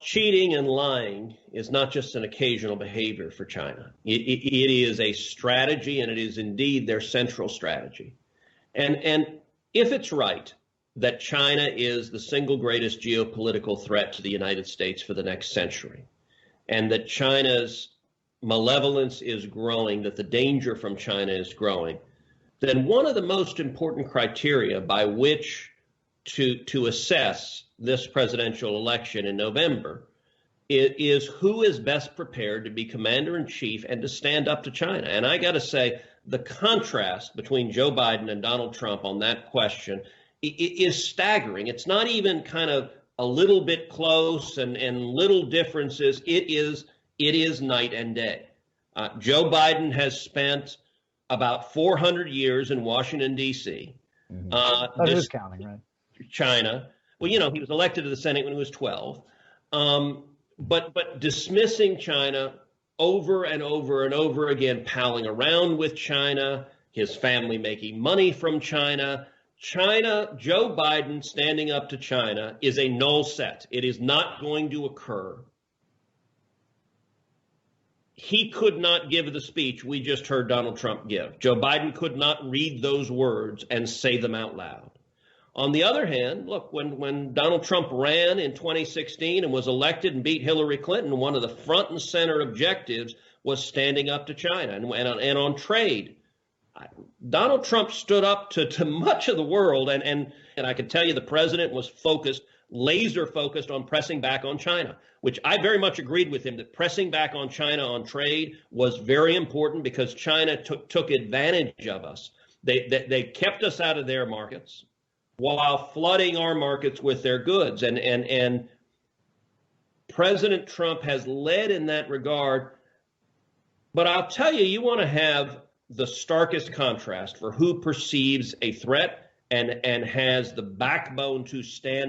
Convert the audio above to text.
cheating and lying is not just an occasional behavior for China. It is a strategy, and it is indeed their central strategy. And if it's right that China is the single greatest geopolitical threat to the United States for the next century, and that China's malevolence is growing, that the danger from China is growing, then one of the most important criteria by which to assess this presidential election in November is who is best prepared to be commander-in-chief and to stand up to China. And I got to say, the contrast between Joe Biden and Donald Trump on that question is staggering. It's not even kind of a little bit close and little differences. It is night and day. Joe Biden has spent about 400 years in Washington, D.C. That is counting, right? China. Well, you know, he was elected to the Senate when he was 12. But dismissing China over and over and over again, palling around with China, his family making money from China. Joe Biden standing up to China is a null set. It is not going to occur. He could not give the speech we just heard Donald Trump give. Joe Biden could not read those words and say them out loud. On the other hand, look, when Donald Trump ran in 2016 and was elected and beat Hillary Clinton, one of the front and center objectives was standing up to China and on trade. Donald Trump stood up to much of the world, and I can tell you the president was laser focused on pressing back on China, which I very much agreed with him, that pressing back on China on trade was very important because China took advantage of us. They kept us out of their markets while flooding our markets with their goods. And President Trump has led in that regard. But I'll tell you, you want to have the starkest contrast for who perceives a threat and has the backbone to stand